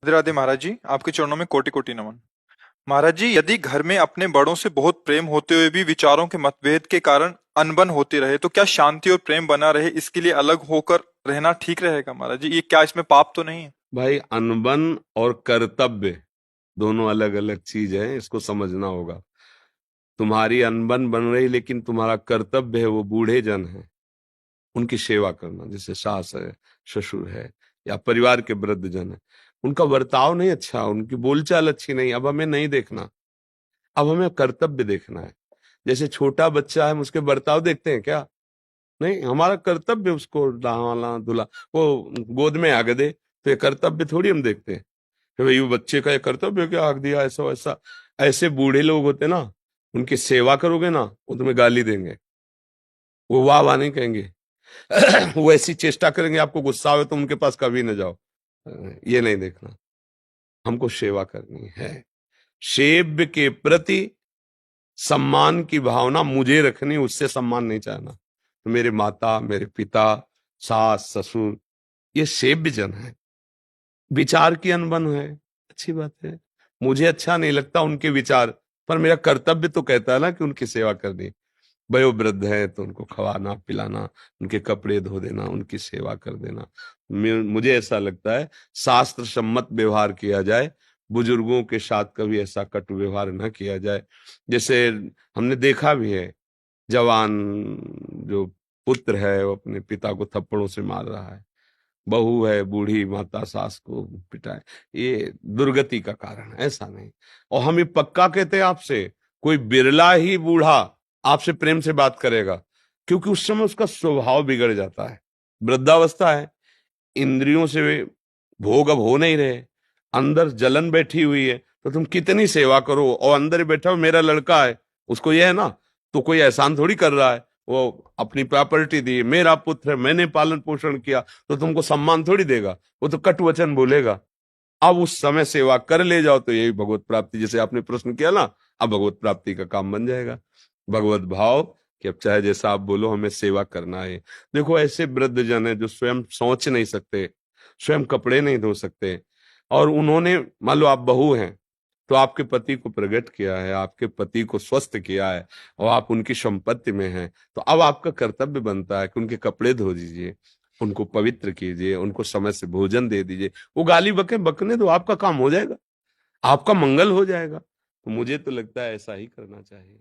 राधे राधे महाराज जी, आपके चरणों में कोटि कोटि नमन। महाराज जी, यदि घर में अपने बड़ों से बहुत प्रेम होते हुए भी विचारों के मतभेद के कारण अनबन होती रहे तो क्या शांति और प्रेम बना रहे इसके लिए अलग होकर रहना ठीक रहेगा महाराज जी? ये क्या इसमें पाप तो नहीं है? भाई, अनबन और कर्तव्य दोनों अलग अलग चीज है, इसको समझना होगा। तुम्हारी अनबन बन रही, लेकिन तुम्हारा कर्तव्य है वो बूढ़े जन है उनकी सेवा करना, जैसे सास है, ससुर है, या परिवार के वृद्ध जन है। उनका बर्ताव नहीं अच्छा, उनकी बोलचाल अच्छी नहीं, अब हमें नहीं देखना, अब हमें कर्तव्य देखना है। जैसे छोटा बच्चा है, हम उसके बर्ताव देखते हैं क्या? नहीं, हमारा कर्तव्य उसको नहलाना धुला, वो गोद में आग दे तो ये कर्तव्य थोड़ी हम देखते हैं कि भाई वो बच्चे का ये कर्तव्य क्या आग दिया, ऐसा वैसा। ऐसे बूढ़े लोग होते ना, उनकी सेवा करोगे ना, वो तुम्हें गाली देंगे, वो वाह वाह नहीं कहेंगे। वो ऐसी चेष्टा करेंगे, आपको गुस्सा आवे तो उनके पास कभी न जाओ। ये नहीं देखना, हमको सेवा करनी है। सेव्य के प्रति सम्मान की भावना मुझे रखनी, उससे सम्मान नहीं चाहना। तो मेरे माता, मेरे पिता, सास ससुर, ये सेव्य जन है। विचार की अनबन है, अच्छी बात है, मुझे अच्छा नहीं लगता उनके विचार, पर मेरा कर्तव्य तो कहता है ना कि उनकी सेवा करनी। वयोवृद्ध है तो उनको खवाना पिलाना, उनके कपड़े धो देना, उनकी सेवा कर देना। मुझे ऐसा लगता है शास्त्र सम्मत व्यवहार किया जाए, बुजुर्गों के साथ कभी ऐसा कटु व्यवहार न किया जाए। जैसे हमने देखा भी है, जवान जो पुत्र है वो अपने पिता को थप्पड़ों से मार रहा है, बहू है बूढ़ी माता सास को पिटाए, ये दुर्गति का कारण है, ऐसा नहीं। और हम ये पक्का कहते हैं आपसे, कोई बिरला ही बूढ़ा आपसे प्रेम से बात करेगा, क्योंकि उस समय उसका स्वभाव बिगड़ जाता है। वृद्धावस्था है, इंद्रियों से भोग अब हो नहीं रहे, अंदर जलन बैठी हुई है, तो तुम कितनी सेवा करो, और अंदर ही बैठा हो, मेरा लड़का है, उसको यह है ना, तो कोई एहसान थोड़ी कर रहा है, वो अपनी प्रॉपर्टी दी, मेरा पुत्र है, मैंने पालन पोषण किया, तो तुमको सम्मान थोड़ी देगा, वो तो कटु वचन बोलेगा। अब उस समय सेवा कर ले जाओ तो यही भगवत प्राप्ति, जैसे आपने प्रश्न किया ना, अब भगवत प्राप्ति का काम बन जाएगा। भगवत भाव कि अब चाहे जैसा आप बोलो, हमें सेवा करना है। देखो, ऐसे वृद्ध जन है जो स्वयं सोच नहीं सकते, स्वयं कपड़े नहीं धो सकते, और उन्होंने, मान लो आप बहू हैं, तो आपके पति को प्रकट किया है, आपके पति को स्वस्थ किया है, और आप उनकी संपत्ति में हैं, तो अब आपका कर्तव्य बनता है कि उनके कपड़े धो दीजिए, उनको पवित्र कीजिए, उनको समय से भोजन दे दीजिए। वो गाली बके बकने दो, आपका काम हो जाएगा, आपका मंगल हो जाएगा। तो मुझे तो लगता है ऐसा ही करना चाहिए।